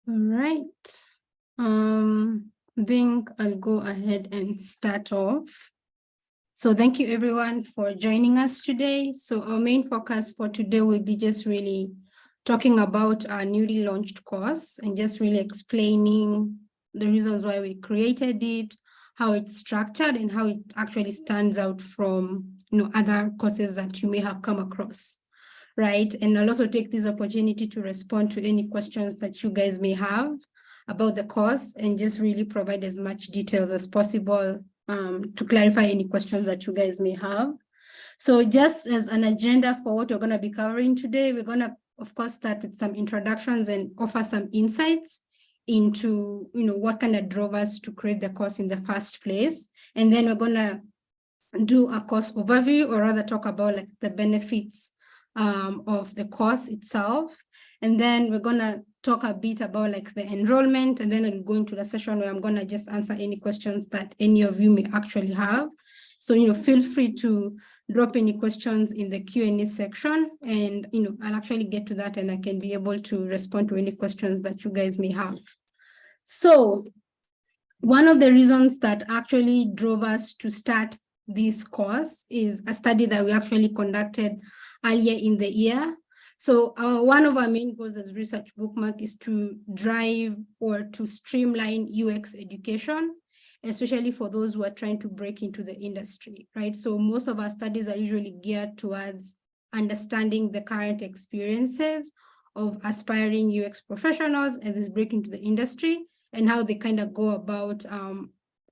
All right. I think I'll go ahead and start off. So thank you everyone for joining us today. So our main focus for today will be just really talking about our newly launched course and just really explaining the reasons why we created it, how it's structured, and how it actually stands out from other courses that you may have come across. Right. And I'll also take this opportunity to respond to any questions that you guys may have about the course and just really provide as much details as possible to clarify any questions that you guys may have. So just as an agenda for what we're going to be covering today, we're going to, of course, start with some introductions and offer some insights into, what kind of drove us to create the course in the first place. And then we're going to do a course overview, or rather talk about like the benefits of the course itself. And then we're going to talk a bit about like the enrollment, and then I'll go into the session where I'm going to just answer any questions that any of you may actually have. So, feel free to drop any questions in the Q&A section, and, I'll actually get to that and I can be able to respond to any questions that you guys may have. So one of the reasons that actually drove us to start this course is a study that we actually conducted earlier in the year. So one of our main goals as Research Bookmark is to drive or to streamline UX education, especially for those who are trying to break into the industry, right? So most of our studies are usually geared towards understanding the current experiences of aspiring UX professionals as they break into the industry and how they kind of go about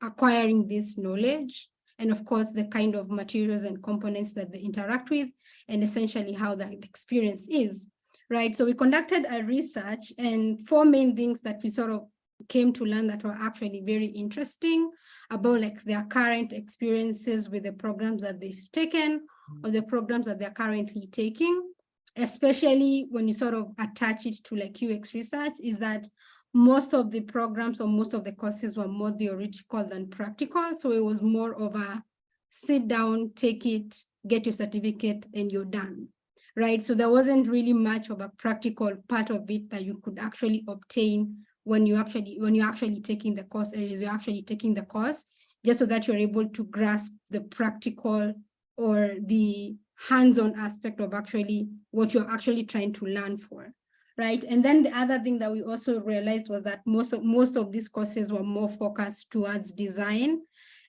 acquiring this knowledge, and of course, the kind of materials and components that they interact with, and essentially how that experience is, right? So we conducted a research, and 4 main things that we sort of came to learn that were actually very interesting about like their current experiences with the programs that they've taken or the programs that they're currently taking, especially when you sort of attach it to like UX research, is that most of the programs or most of the courses were more theoretical than practical. So it was more of a sit down, take it, get your certificate, and you're done, right? So there wasn't really much of a practical part of it that you could actually obtain when you're actually taking the course, and as you're actually taking the course, just so that you're able to grasp the practical or the hands-on aspect of actually what you're actually trying to learn for. Right. And then the other thing that we also realized was that most of these courses were more focused towards design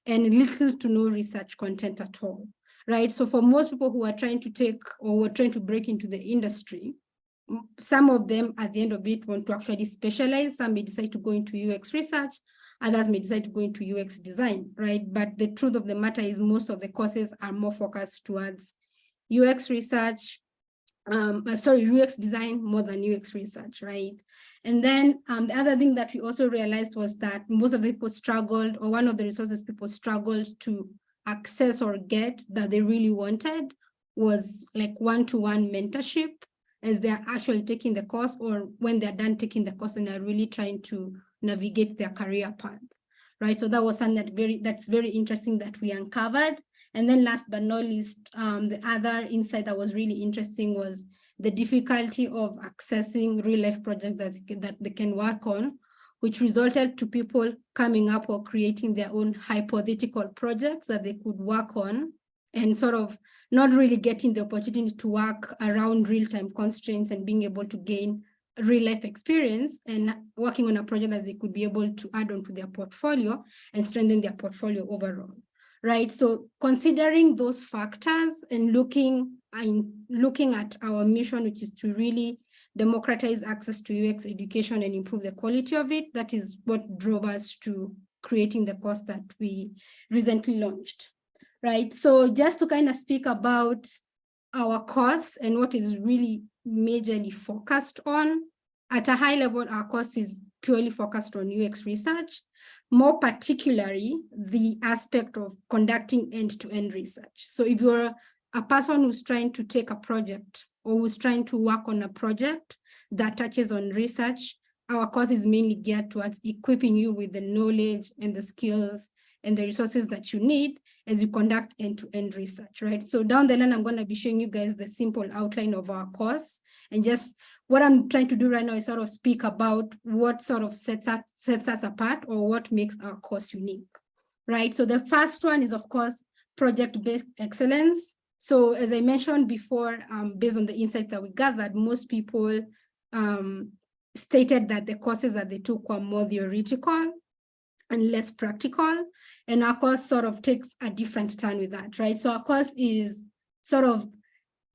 and little to no research content at all. Right. So for most people who are trying to take or were trying to break into the industry, some of them at the end of it want to actually specialize. Some may decide to go into UX research, others may decide to go into UX design. Right. But the truth of the matter is most of the courses are more focused towards UX research, UX design more than UX research, right? And then the other thing that we also realized was that most of the people struggled, or one of the resources people struggled to access or get that they really wanted was like one-to-one mentorship as they're actually taking the course, or when they're done taking the course and are really trying to navigate their career path, right? So that was something that's very interesting that we uncovered. And then last but not least, the other insight that was really interesting was the difficulty of accessing real life projects that they can work on, which resulted to people coming up or creating their own hypothetical projects that they could work on and sort of not really getting the opportunity to work around real-time constraints and being able to gain real life experience and working on a project that they could be able to add on to their portfolio and strengthen their portfolio overall. Right. So considering those factors and looking at our mission, which is to really democratize access to UX education and improve the quality of it, that is what drove us to creating the course that we recently launched. Right. So just to kind of speak about our course and what is really majorly focused on, at a high level, our course is purely focused on UX research, more particularly the aspect of conducting end-to-end research. So if you're a person who's trying to take a project or who's trying to work on a project that touches on research, our course is mainly geared towards equipping you with the knowledge and the skills and the resources that you need as you conduct end-to-end research, right? So down the line, I'm going to be showing you guys the simple outline of our course and just what I'm trying to do right now is sort of speak about what sort of sets us apart or what makes our course unique, right? So the first one is, of course, project-based excellence. So as I mentioned before, based on the insights that we gathered, most people stated that the courses that they took were more theoretical and less practical. And our course sort of takes a different turn with that, right? So our course is sort of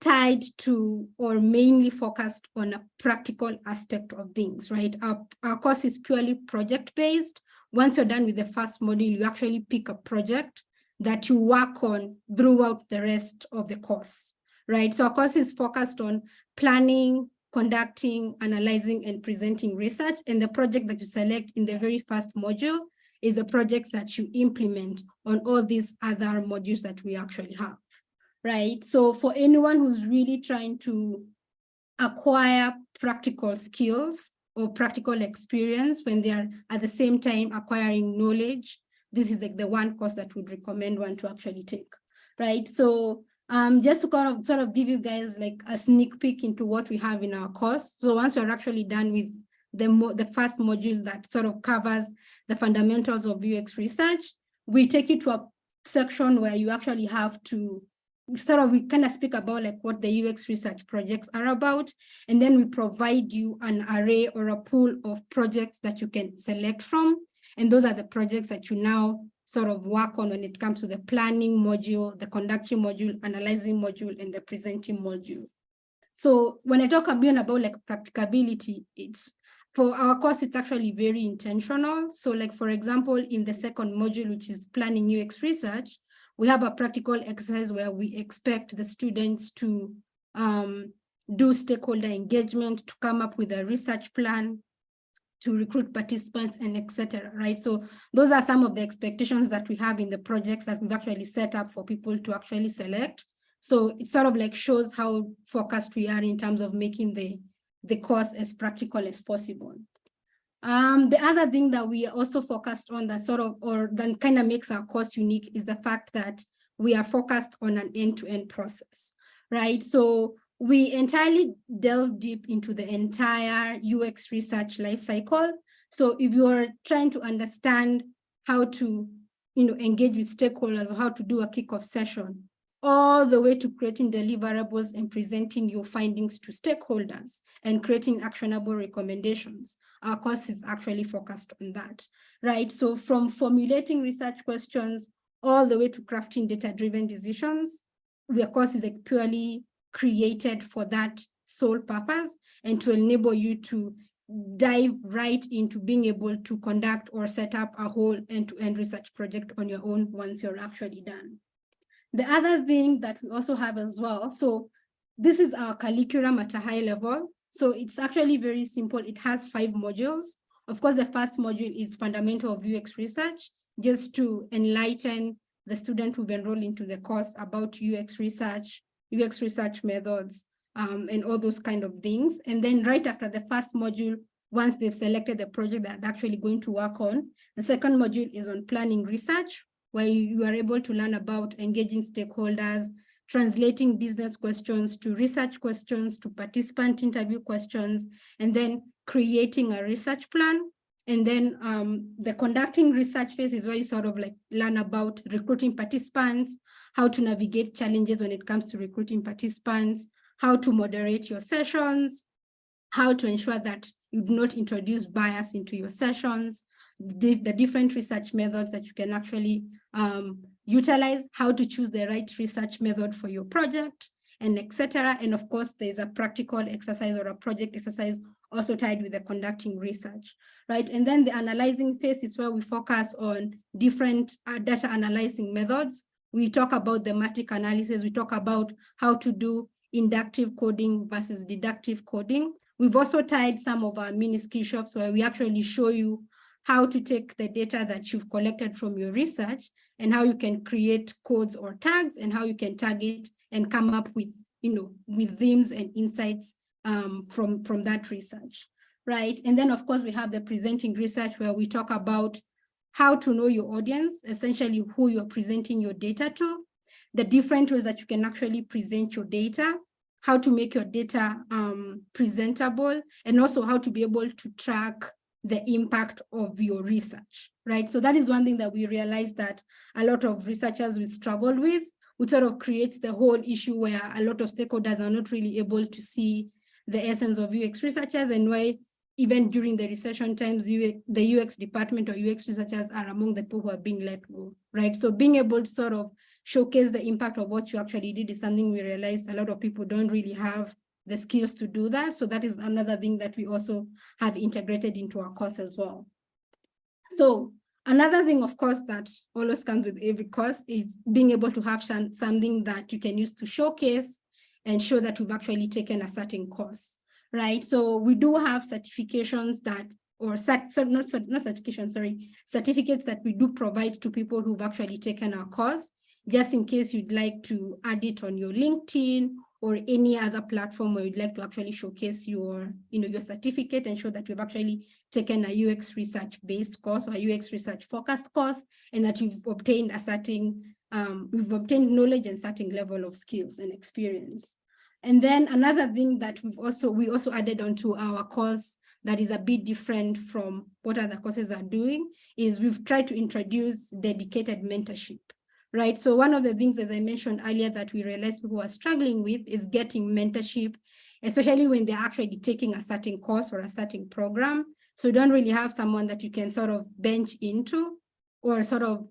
tied to or mainly focused on a practical aspect of things, right? Our course is purely project-based. Once you're done with the first module, you actually pick a project that you work on throughout the rest of the course, right? So our course is focused on planning, conducting, analyzing, and presenting research. And the project that you select in the very first module is the project that you implement on all these other modules that we actually have, right? So for anyone who's really trying to acquire practical skills or practical experience when they are at the same time acquiring knowledge, this is like the one course that would recommend one to actually take, right? So just to kind of sort of give you guys like a sneak peek into what we have in our course. So once you're actually done with the first module that sort of covers the fundamentals of UX research, we take you to a section where you actually have to we kind of speak about like what the UX research projects are about, and then we provide you an array or a pool of projects that you can select from. And those are the projects that you now sort of work on when it comes to the planning module, the conducting module, analyzing module, and the presenting module. So when I talk about like practicability, it's for our course, it's actually very intentional. So like, for example, in the second module, which is planning UX research, we have a practical exercise where we expect the students to do stakeholder engagement, to come up with a research plan, to recruit participants, and etc. right? So those are some of the expectations that we have in the projects that we've actually set up for people to actually select. So it sort of like shows how focused we are in terms of making the course as practical as possible. The other thing that we are also focused on that sort of, or that kind of makes our course unique is the fact that we are focused on an end-to-end process, right? So we entirely delve deep into the entire UX research lifecycle. So if you're trying to understand how to, engage with stakeholders or how to do a kickoff session, all the way to creating deliverables and presenting your findings to stakeholders and creating actionable recommendations, our course is actually focused on that, right? So from formulating research questions all the way to crafting data-driven decisions, the course is like purely created for that sole purpose and to enable you to dive right into being able to conduct or set up a whole end-to-end research project on your own once you're actually done. The other thing that we also have as well, so this is our curriculum at a high level. So it's actually very simple. It has 5 modules. Of course, the first module is fundamental of UX research, just to enlighten the student who've enrolled into the course about UX research methods, and all those kind of things. And then right after the first module, once they've selected the project that they're actually going to work on, the second module is on planning research, where you are able to learn about engaging stakeholders, translating business questions to research questions, to participant interview questions, and then creating a research plan. And then the conducting research phase is where you sort of like learn about recruiting participants, how to navigate challenges when it comes to recruiting participants, how to moderate your sessions, how to ensure that you do not introduce bias into your sessions, the different research methods that you can actually utilize, how to choose the right research method for your project, and etc. And of course, there's a practical exercise or a project exercise also tied with the conducting research, right? And then the analyzing phase is where we focus on different data analyzing methods. We talk about thematic analysis. We talk about how to do inductive coding versus deductive coding. We've also tied some of our mini skill shops where we actually show you how to take the data that you've collected from your research and how you can create codes or tags and how you can target and come up with, with themes and insights from that research, right? And then of course we have the presenting research where we talk about how to know your audience, essentially who you're presenting your data to, the different ways that you can actually present your data, how to make your data presentable, and also how to be able to track the impact of your research, right? So that is one thing that we realized that a lot of researchers we struggled with, which sort of creates the whole issue where a lot of stakeholders are not really able to see the essence of UX researchers, and why even during the recession times, the UX department or UX researchers are among the people who are being let go, right? So being able to sort of showcase the impact of what you actually did is something we realized a lot of people don't really have the skills to do that. So that is another thing that we also have integrated into our course as well. So another thing, of course, that always comes with every course is being able to have something that you can use to showcase and show that we've actually taken a certain course, right? So we do have certifications that, or not certifications, sorry, certificates that we do provide to people who've actually taken our course, just in case you'd like to add it on your LinkedIn or any other platform where you'd like to actually showcase your, your certificate and show that you've actually taken a UX research-based course or a UX research-focused course, and that you've obtained a certain, we've obtained knowledge and certain level of skills and experience. And then another thing that we also added onto our course that is a bit different from what other courses are doing is we've tried to introduce dedicated mentorship. Right. So one of the things, as I mentioned earlier, that we realized people are struggling with is getting mentorship, especially when they're actually taking a certain course or a certain program. So you don't really have someone that you can sort of bench into or sort of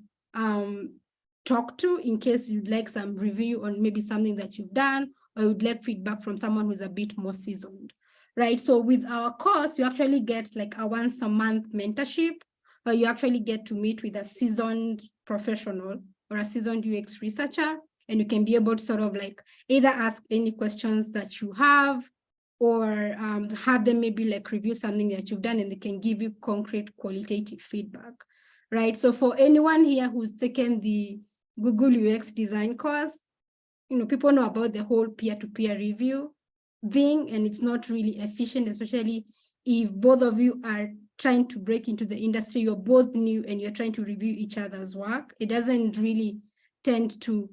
talk to in case you'd like some review on maybe something that you've done, or you'd like feedback from someone who's a bit more seasoned. Right. So with our course, you actually get like a once a month mentorship, where you actually get to meet with a seasoned professional or a seasoned UX researcher, and you can be able to sort of like either ask any questions that you have, or have them maybe like review something that you've done, and they can give you concrete qualitative feedback, right? So for anyone here who's taken the Google UX design course, people know about the whole peer-to-peer review thing, and it's not really efficient, especially if both of you are trying to break into the industry, you're both new and you're trying to review each other's work. It doesn't really tend to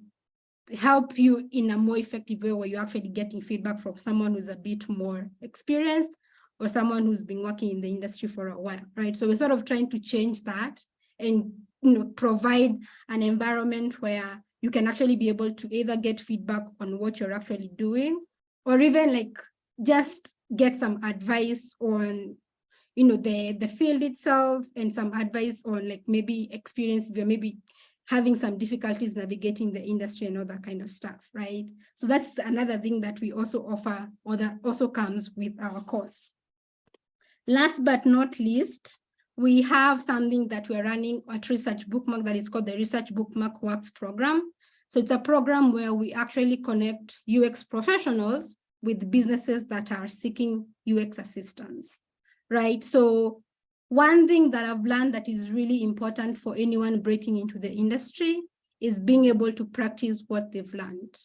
help you in a more effective way where you're actually getting feedback from someone who's a bit more experienced or someone who's been working in the industry for a while, right? So we're sort of trying to change that and provide an environment where you can actually be able to either get feedback on what you're actually doing, or even like just get some advice on the field itself, and some advice on like maybe experience if you're maybe having some difficulties navigating the industry and all that kind of stuff, right? So that's another thing that we also offer, or that also comes with our course. Last but not least, we have something that we're running at Research Bookmark that is called the Research Bookmark Works Program. So it's a program where we actually connect UX professionals with businesses that are seeking UX assistance. Right. So one thing that I've learned that is really important for anyone breaking into the industry is being able to practice what they've learned,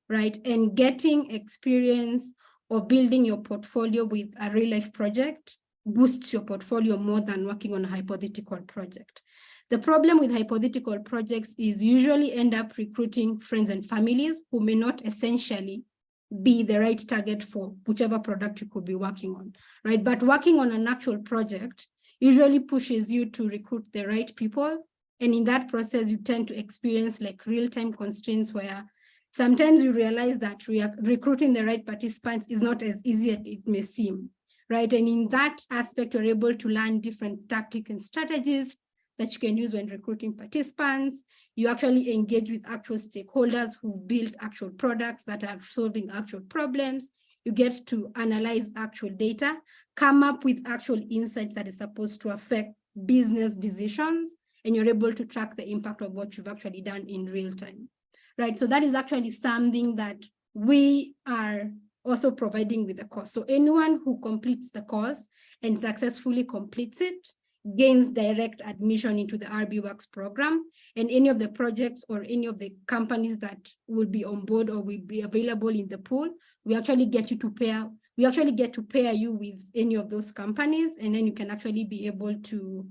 right? And getting experience or building your portfolio with a real life project boosts your portfolio more than working on a hypothetical project. The problem with hypothetical projects is you usually end up recruiting friends and families who may not essentially be the right target for whichever product you could be working on, right? But working on an actual project usually pushes you to recruit the right people. And in that process, you tend to experience like real-time constraints where sometimes you realize that recruiting the right participants is not as easy as it may seem, right? And in that aspect, you're able to learn different tactics and strategies that you can use when recruiting participants. You actually engage with actual stakeholders who've built actual products that are solving actual problems. You get to analyze actual data, come up with actual insights that is supposed to affect business decisions, and you're able to track the impact of what you've actually done in real time, right? So that is actually something that we are also providing with the course. So anyone who completes the course and successfully completes it gains direct admission into the RB Works program, and any of the projects or any of the companies that will be on board or will be available in the pool, we actually get to pair you with any of those companies, and then you can actually be able to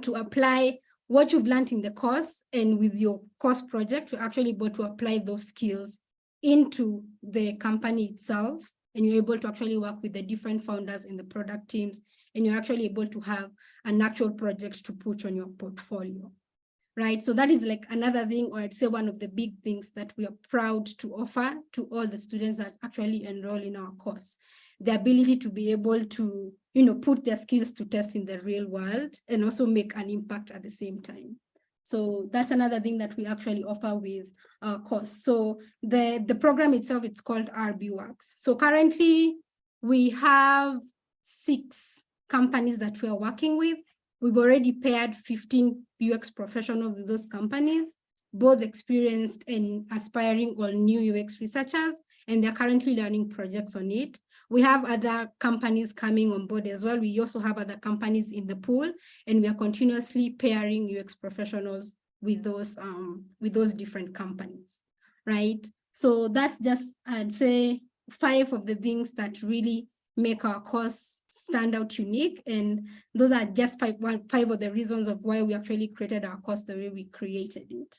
to apply what you've learned in the course, and with your course project, you're actually able to apply those skills into the company itself, and you're able to actually work with the different founders in the product teams, and you're actually able to have an actual project to put on your portfolio, right? So that is like another thing, or I'd say one of the big things that we are proud to offer to all the students that actually enroll in our course. The ability to be able to, put their skills to test in the real world and also make an impact at the same time. So that's another thing that we actually offer with our course. So the program itself, it's called RB Works. So currently we have 6 companies that we are working with. We've already paired 15 UX professionals with those companies, both experienced and aspiring or new UX researchers, and they're currently learning projects on it. We have other companies coming on board as well. We also have other companies in the pool, and we are continuously pairing UX professionals with those different companies, right? So that's just, I'd say, 5 of the things that really make our course stand out unique. And those are just 5 of the reasons of why we actually created our course the way we created it.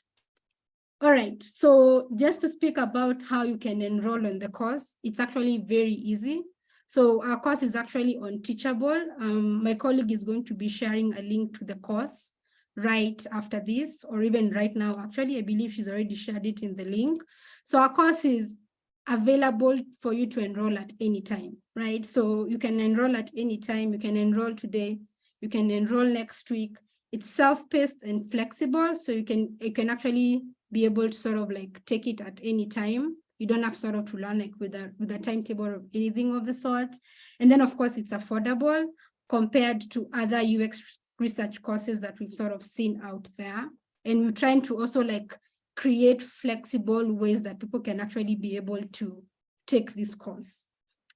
All right, so just to speak about how you can enroll on the course, it's actually very easy. So our course is actually on Teachable. My colleague is going to be sharing a link to the course right after this, or even right now, actually. I believe she's already shared it in the link. So our course is available for you to enroll at any time, right? So you can enroll at any time. You can enroll today. You can enroll next week. It's self-paced and flexible, so you can actually be able to sort of like take it at any time. You don't have sort of to learn like with a timetable or anything of the sort. And then of course it's affordable compared to other UX research courses that we've sort of seen out there. And we're trying to also like create flexible ways that people can actually be able to take this course,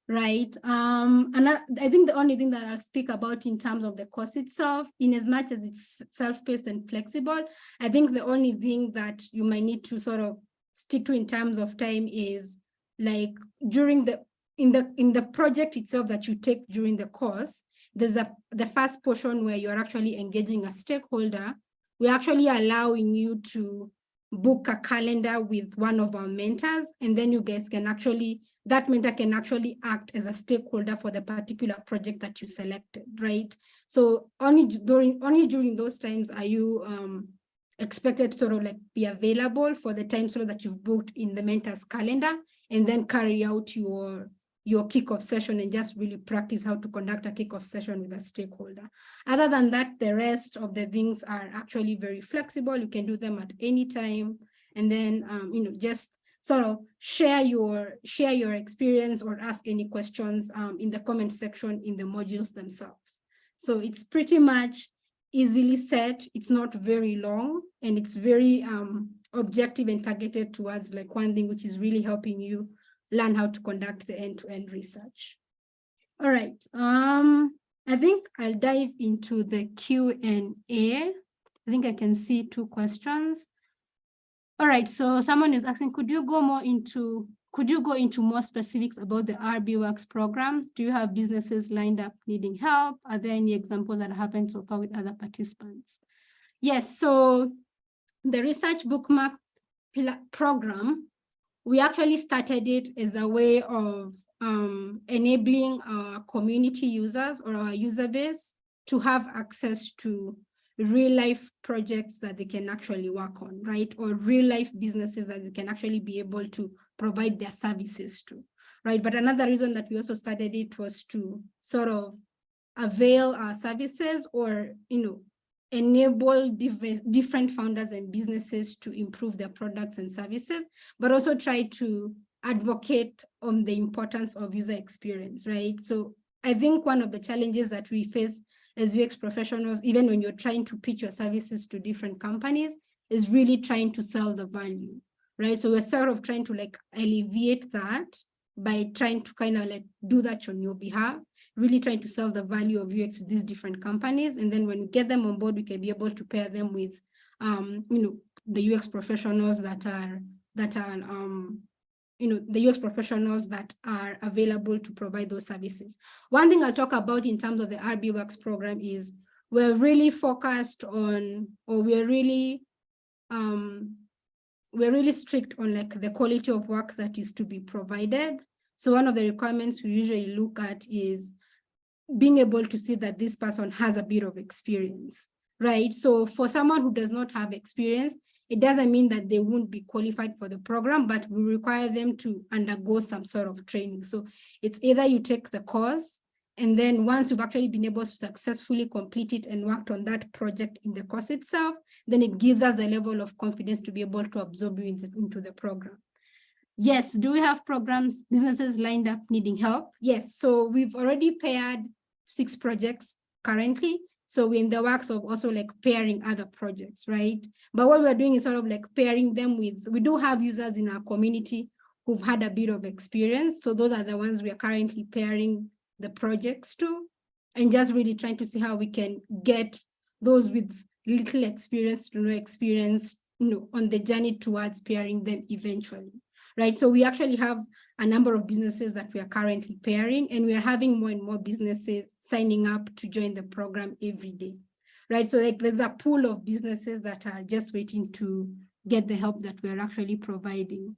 right? And I think the only thing that I'll speak about in terms of the course itself, in as much as it's self-paced and flexible, I think the only thing that you might need to sort of stick to in terms of time is like during in the project itself that you take during the course, there's the first portion where you're actually engaging a stakeholder. We're actually allowing you to book a calendar with one of our mentors, and then you guys can actually, that mentor can actually act as a stakeholder for the particular project that you selected, right? So only during those times are you expected to sort of like be available for the time sort of that you've booked in the mentor's calendar, and then carry out your kickoff session and just really practice how to conduct a kickoff session with a stakeholder. Other than that, the rest of the things are actually very flexible. You can do them at any time, and then just sort of share your experience or ask any questions in the comment section in the modules themselves. So it's pretty much easily set. It's not very long, and it's very objective and targeted towards like one thing, which is really helping you learn how to conduct the end-to-end research. All right, I think I'll dive into the Q&A. I think I can see 2 questions. All right, so someone is asking, could you go into more specifics about the RB Works program? Do you have businesses lined up needing help? Are there any examples that happened so far with other participants? Yes, so the research bookmark program, we actually started it as a way of enabling our community users or our user base to have access to real life projects that they can actually work on, right? Or real life businesses that they can actually be able to provide their services to, right? But another reason that we also started it was to sort of avail our services, or, enable different founders and businesses to improve their products and services, but also try to advocate on the importance of user experience, right? So I think one of the challenges that we face as UX professionals, even when you're trying to pitch your services to different companies, is really trying to sell the value, right? So we're sort of trying to like alleviate that by trying to kind of like do that on your behalf, really trying to sell the value of UX to these different companies. And then when we get them on board, we can be able to pair them with, the UX professionals that are the UX professionals that are available to provide those services. One thing I'll talk about in terms of the RB Works program is we're really focused on, or we're really we're really strict on like the quality of work that is to be provided. So one of the requirements we usually look at is being able to see that this person has a bit of experience, right? So for someone who does not have experience, it doesn't mean that they won't be qualified for the program, but we require them to undergo some sort of training. So it's either you take the course, and then once you've actually been able to successfully complete it and worked on that project in the course itself, then it gives us the level of confidence to be able to absorb you into the program. Yes, do we have programs, businesses lined up needing help? Yes, so we've already paired 6 projects currently. So we're in the works of also like pairing other projects, right? But what we're doing is sort of like pairing them with, we do have users in our community who've had a bit of experience. So those are the ones we are currently pairing the projects to, and just really trying to see how we can get those with little experience to no experience, on the journey towards pairing them eventually. Right, so we actually have a number of businesses that we are currently pairing, and we are having more and more businesses signing up to join the program every day, right? So like there's a pool of businesses that are just waiting to get the help that we're actually providing.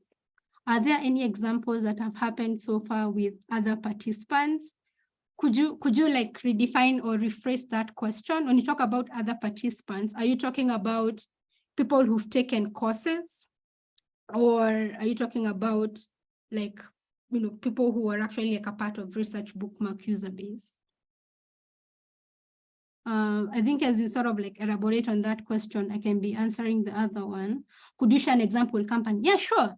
Are there any examples that have happened so far with other participants? Could you like redefine or rephrase that question? When you talk about other participants, are you talking about people who've taken courses? Or are you talking about like, people who are actually like a part of research bookmark user base? I think as you sort of like elaborate on that question, I can be answering the other one. Could you share an example company? Yeah, sure.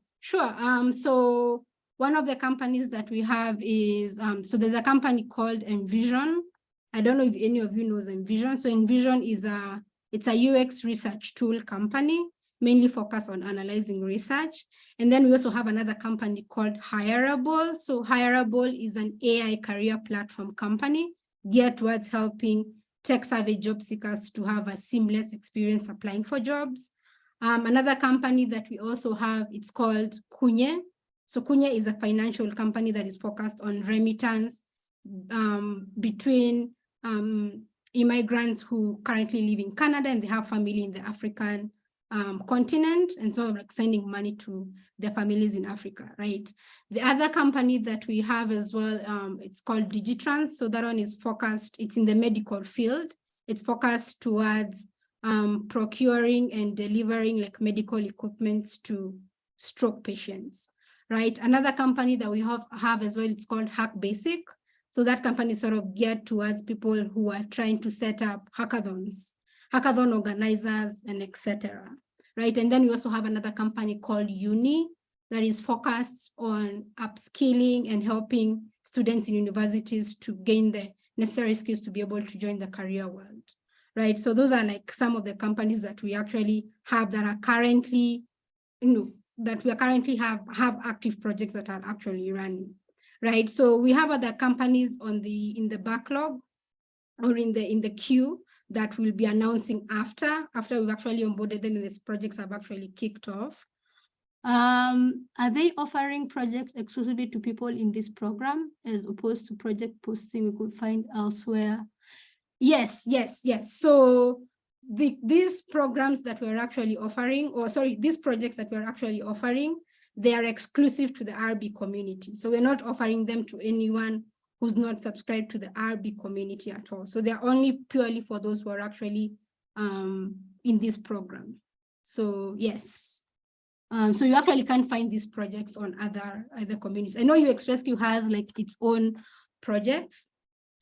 So one of the companies that we have is, so there's a company called Envision. I don't know if any of you knows Envision. So Envision is it's a UX research tool company, mainly focused on analyzing research. And then we also have another company called Hireable. So Hireable is an AI career platform company geared towards helping tech-savvy job seekers to have a seamless experience applying for jobs. Another company that we also have, it's called Kunye. So Kunye is a financial company that is focused on remittance between immigrants who currently live in Canada and they have family in the African continent, and so like sending money to their families in Africa, right? The other company that we have as well, it's called Digitrans. So that one is focused, it's in the medical field. It's focused towards procuring and delivering like medical equipment to stroke patients, right? Another company that we have as well, it's called Hack Basic. So that company is sort of geared towards people who are trying to set up hackathon organizers, and etc. Right? And then we also have another company called Uni that is focused on upskilling and helping students in universities to gain the necessary skills to be able to join the career world. Right? So those are like some of the companies that we actually have that are currently, that we currently have active projects that are actually running. Right? So we have other companies in the backlog or in the queue that we'll be announcing after we've actually onboarded them and these projects have actually kicked off. Are they offering projects exclusively to people in this program as opposed to project posting we could find elsewhere? Yes. So these programs that we're actually offering, these projects that we're actually offering, they are exclusive to the RB community. So we're not offering them to anyone who's not subscribed to the RB community at all. So they're only purely for those who are actually in this program. So yes. So you actually can't find these projects on other communities. I know UX Rescue has like its own projects,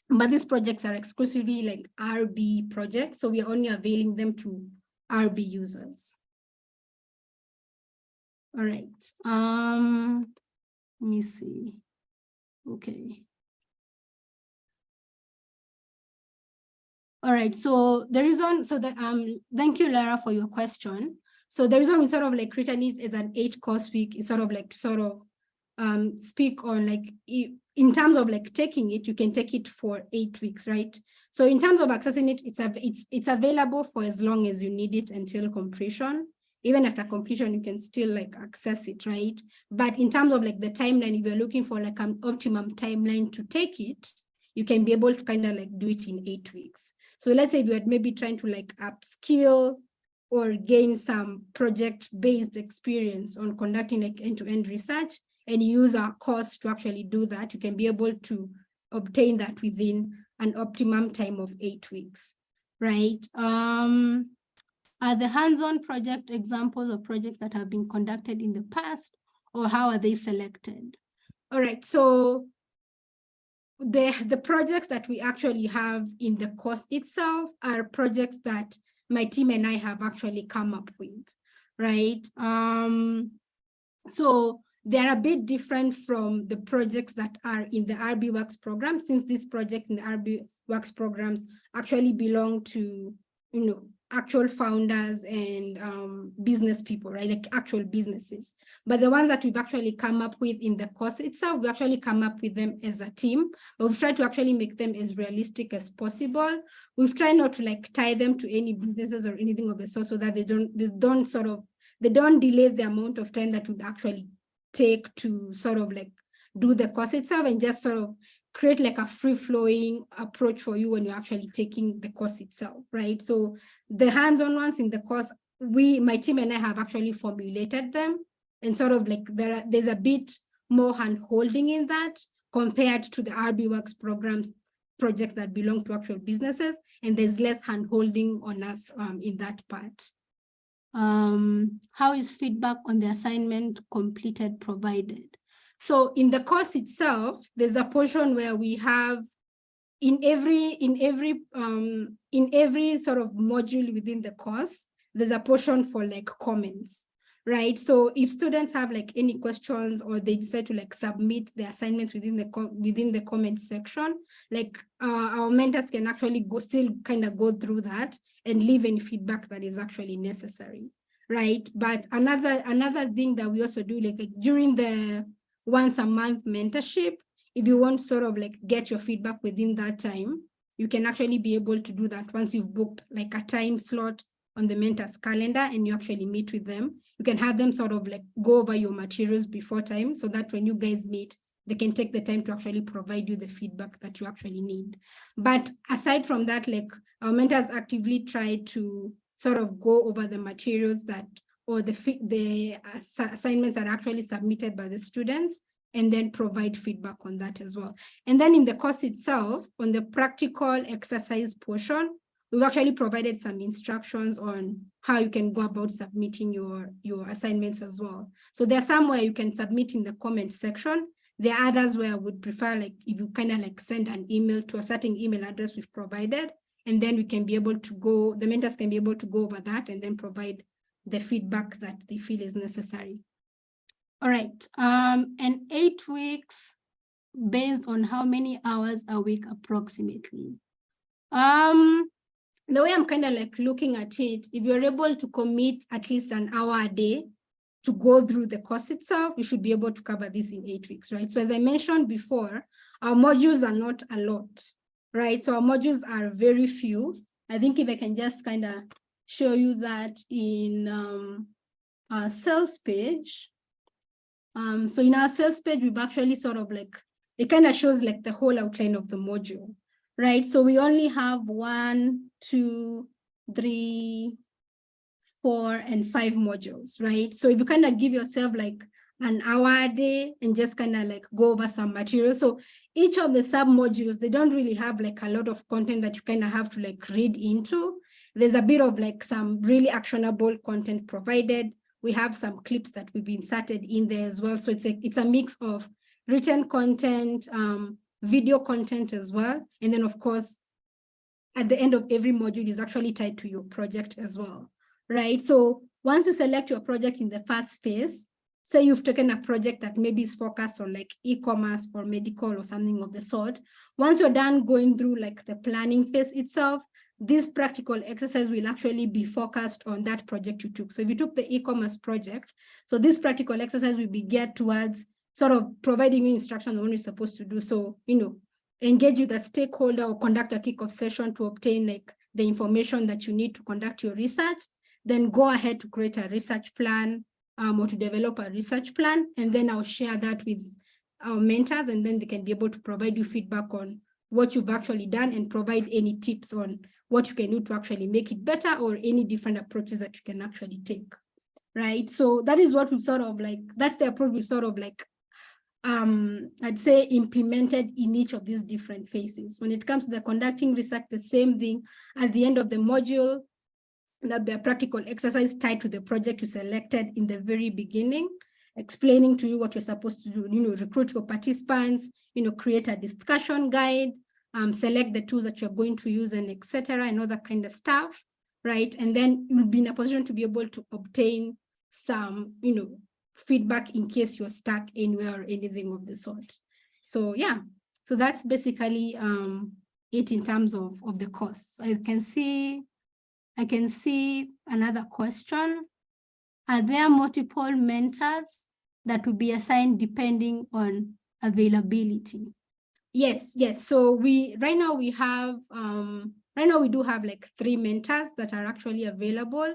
but these projects are exclusively like RB projects. So we are only availing them to RB users. All right. Let me see. Okay. All right, so the reason, thank you, Lara, for your question. So the reason we sort of like created it as an 8-course week is sort of like to speak on like, in terms of like taking it, you can take it for 8 weeks, right? So in terms of accessing it, it's available for as long as you need it until completion. Even after completion, you can still like access it, right? But in terms of like the timeline, if you're looking for like an optimum timeline to take it, you can be able to kind of like do it in 8 weeks. So let's say if you're maybe trying to like upskill or gain some project-based experience on conducting like end-to-end research, and use our course to actually do that, you can be able to obtain that within an optimum time of 8 weeks, right? Are the hands-on project examples of projects that have been conducted in the past, or how are they selected? All right, so the projects that we actually have in the course itself are projects that my team and I have actually come up with, right? So they're a bit different from the projects that are in the RB Works program, since these projects in the RB Works programs actually belong to, actual founders and business people, right? Like actual businesses. But the ones that we've actually come up with in the course itself, we actually come up with them as a team, but we've tried to actually make them as realistic as possible. We've tried not to like tie them to any businesses or anything of the sort, so that they don't delay the amount of time that would actually take to sort of like do the course itself, and just sort of create like a free-flowing approach for you when you're actually taking the course itself, right? So the hands-on ones in the course, my team and I have actually formulated them, and sort of like there's a bit more hand-holding in that compared to the RB Works programs projects that belong to actual businesses, and there's less hand-holding on us in that part. How is feedback on the assignment completed provided? So in the course itself, there's a portion where we have in every sort of module within the course, there's a portion for like comments, right? So if students have like any questions, or they decide to like submit the assignments within the comment section, like our mentors can actually still kind of go through that and leave any feedback that is actually necessary, right? But another thing that we also do, like during the once a month mentorship, if you want to sort of like get your feedback within that time, you can actually be able to do that once you've booked like a time slot on the mentor's calendar and you actually meet with them. You can have them sort of like go over your materials before time, so that when you guys meet, they can take the time to actually provide you the feedback that you actually need. But aside from that, like our mentors actively try to sort of go over the materials that, or the assignments that are actually submitted by the students, and then provide feedback on that as well. And then in the course itself, on the practical exercise portion, we've actually provided some instructions on how you can go about submitting your assignments as well. So there's some where you can submit in the comment section. There are others where I would prefer, like, if you kind of like send an email to a certain email address we've provided, and then we can be able to go, the mentors can be able to go over that and then provide the feedback that they feel is necessary. All right, and 8 weeks based on how many hours a week approximately? The way I'm kind of like looking at it, if you're able to commit at least an hour a day to go through the course itself, you should be able to cover this in 8 weeks, right? So as I mentioned before, our modules are not a lot, right? So our modules are very few. I think if I can just kind of show you that in our sales page. So in our sales page, we've actually sort of like, it kind of shows like the whole outline of the module, right? So we only have 1, 2, 3, 4, and 5 modules, right? So if you kind of give yourself like an hour a day and just kind of like go over some material. So each of the sub modules, they don't really have like a lot of content that you kind of have to like read into. There's a bit of like some really actionable content provided. We have some clips that we've inserted in there as well. So it's a mix of written content, video content as well. And then of course, at the end of every module is actually tied to your project as well, right? So once you select your project in the first phase, say you've taken a project that maybe is focused on like e-commerce or medical or something of the sort. Once you're done going through like the planning phase itself, this practical exercise will actually be focused on that project you took. So if you took the e-commerce project, so this practical exercise will be geared towards sort of providing you instructions on what you're supposed to do. So, engage with a stakeholder or conduct a kickoff session to obtain like the information that you need to conduct your research. Then go ahead to create a research plan or to develop a research plan. And then I'll share that with our mentors, and then they can be able to provide you feedback on what you've actually done and provide any tips on what you can do to actually make it better, or any different approaches that you can actually take, right? So that is what we've sort of like, that's the approach we've sort of like, I'd say implemented in each of these different phases. When it comes to the conducting research, the same thing. At the end of the module, there'll be a practical exercise tied to the project you selected in the very beginning, explaining to you what you're supposed to do, recruit your participants, create a discussion guide, select the tools that you're going to use, and etc., and all that kind of stuff, right? And then you'll be in a position to be able to obtain some, feedback in case you're stuck anywhere or anything of the sort. So yeah, so that's basically it in terms of the course. I can see another question. Are there multiple mentors that will be assigned depending on availability? Yes. So right now we do have like 3 mentors that are actually available.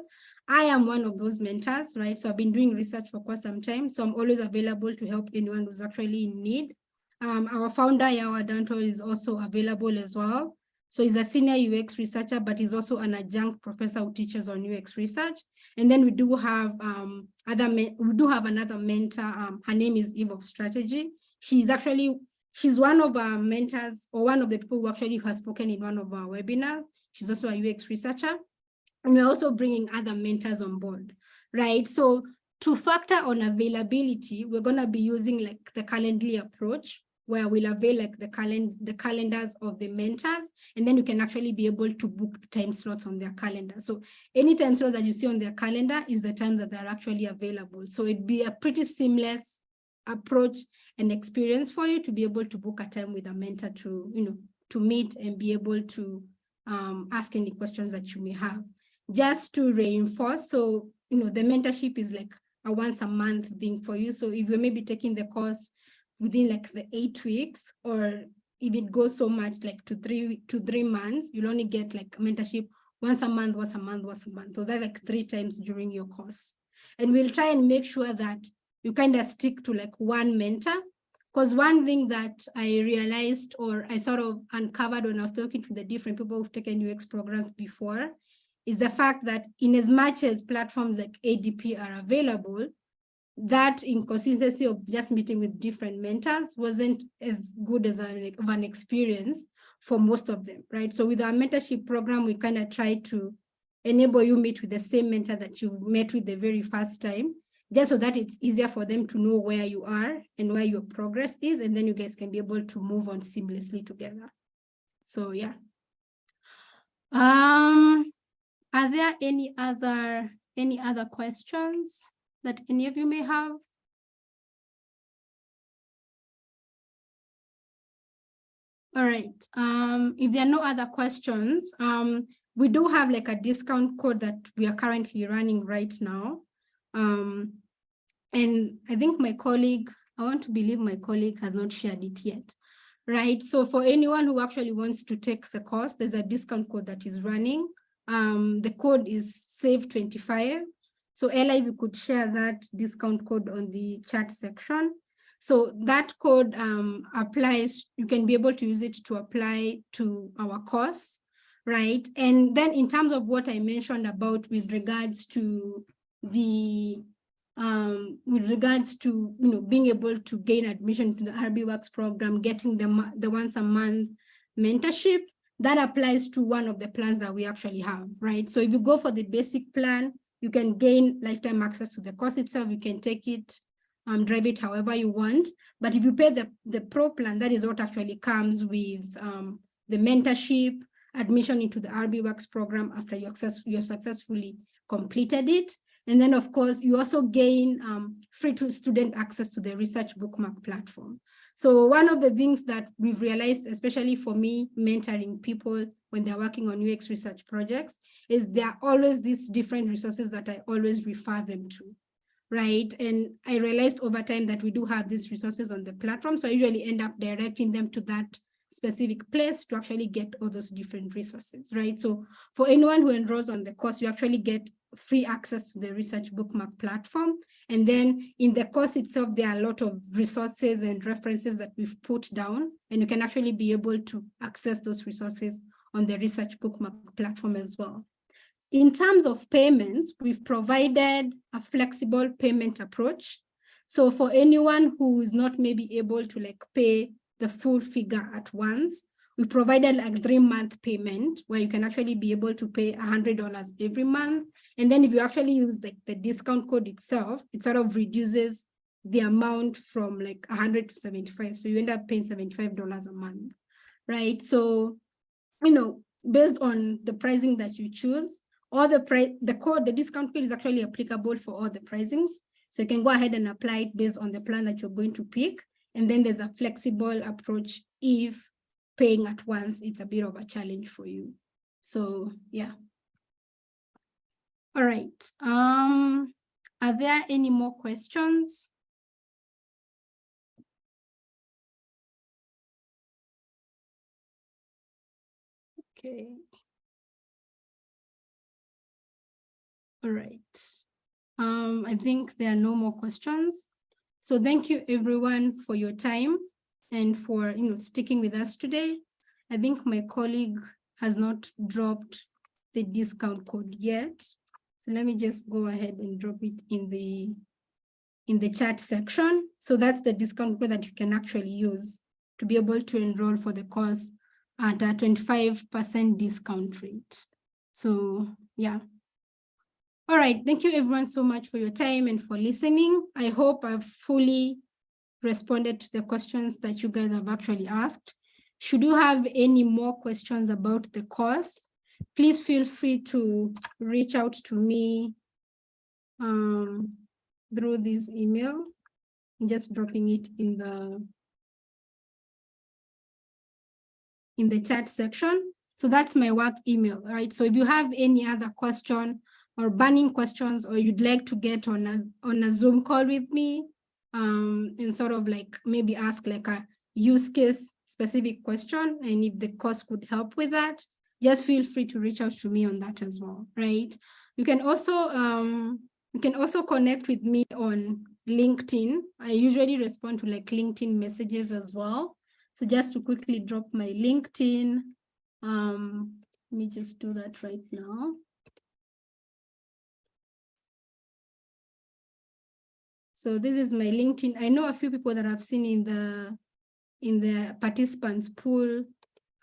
I am one of those mentors, right? So I've been doing research for quite some time, so I'm always available to help anyone who's actually in need. Our founder, Yawa Danto, is also available as well. So he's a senior UX researcher, but he's also an adjunct professor who teaches on UX research. And then we do have another mentor. Her name is Eve of Strategy. She's one of our mentors, or one of the people who actually has spoken in one of our webinars. She's also a UX researcher. And we're also bringing other mentors on board, right? So to factor on availability, we're going to be using like the Calendly approach, where we'll avail like the calendars of the mentors, and then you can actually be able to book the time slots on their calendar. So any time slot that you see on their calendar is the time that they're actually available. So it'd be a pretty seamless approach and experience for you to be able to book a time with a mentor to, to meet and be able to ask any questions that you may have. Just to reinforce, so, the mentorship is like a once a month thing for you. So if you're maybe taking the course within like the 8 weeks, or if it goes so much like to 3 months, you'll only get like mentorship once a month. So that's like 3 times during your course. And we'll try and make sure that you kind of stick to like one mentor, because one thing that I realized, or I sort of uncovered when I was talking to the different people who've taken UX programs before, is the fact that in as much as platforms like ADP are available, that inconsistency of just meeting with different mentors wasn't as good as an experience for most of them, right? So with our mentorship program, we kind of try to enable you meet with the same mentor that you met with the very first time, just so that it's easier for them to know where you are and where your progress is, and then you guys can be able to move on seamlessly together. So yeah. Are there any other questions that any of you may have? All right. If there are no other questions, we do have like a discount code that we are currently running right now. And I think I want to believe my colleague has not shared it yet, right? So for anyone who actually wants to take the course, there's a discount code that is running. The code is SAVE25. So Ella, if you could share that discount code on the chat section. So that code applies, you can be able to use it to apply to our course, right? And then in terms of what I mentioned about with regards to being able to gain admission to the RB Works program, getting the once a month mentorship, that applies to one of the plans that we actually have, right? So if you go for the basic plan, you can gain lifetime access to the course itself. You can take it, drive it however you want. But if you pay the pro plan, that is what actually comes with the mentorship, admission into the RB Works program after you have successfully completed it. And then, of course, you also gain free student access to the research bookmark platform. So one of the things that we've realized, especially for me, mentoring people when they're working on UX research projects, is there are always these different resources that I always refer them to, right? And I realized over time that we do have these resources on the platform. So I usually end up directing them to that specific place to actually get all those different resources, right? So for anyone who enrolls on the course, you actually get free access to the research bookmark platform. And then in the course itself, there are a lot of resources and references that we've put down, and you can actually be able to access those resources on the Research Bookmark platform as well. In terms of payments, we've provided a flexible payment approach. So for anyone who is not maybe able to like pay the full figure at once, we provided like 3-month payment where you can actually be able to pay $100 every month. And then if you actually use like the discount code itself, it sort of reduces the amount from like 100 to 75. So you end up paying $75 a month, right? So, you know, based on the pricing that you choose, all the discount code is actually applicable for all the pricings. So you can go ahead and apply it based on the plan that you're going to pick. And then there's a flexible approach if paying at once, it's a bit of a challenge for you. So yeah. All right. Are there any more questions? Okay. All right. I think there are no more questions. So thank you everyone for your time and for sticking with us today. I think my colleague has not dropped the discount code yet. So let me just go ahead and drop it in the chat section. So that's the discount code that you can actually use to be able to enroll for the course at a 25% discount rate. So yeah. All right, thank you everyone so much for your time and for listening. I hope I've fully responded to the questions that you guys have actually asked. Should you have any more questions about the course, please feel free to reach out to me through this email. I'm just dropping it in the chat section. So that's my work email, right? So if you have any other question or burning questions, or you'd like to get on a Zoom call with me and sort of like maybe ask like a use case specific question, and if the course could help with that, just feel free to reach out to me on that as well, right? You can also connect with me on LinkedIn. I usually respond to like LinkedIn messages as well. So just to quickly drop my LinkedIn, let me just do that right now. So this is my LinkedIn. I know a few people that I've seen in the participants pool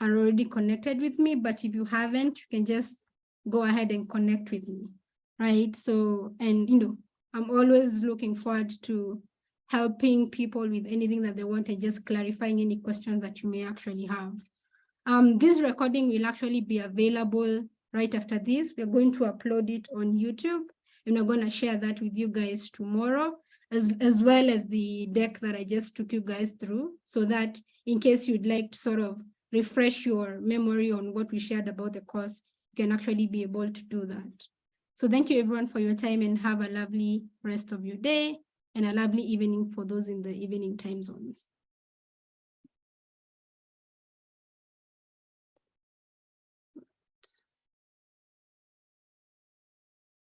are already connected with me, but if you haven't, you can just go ahead and connect with me, right? So, and I'm always looking forward to helping people with anything that they want and just clarifying any questions that you may actually have. This recording will actually be available right after this. We're going to upload it on YouTube, and we're going to share that with you guys tomorrow, as well as the deck that I just took you guys through, so that in case you'd like to sort of refresh your memory on what we shared about the course, you can actually be able to do that. So thank you everyone for your time, and have a lovely rest of your day and a lovely evening for those in the evening time zones.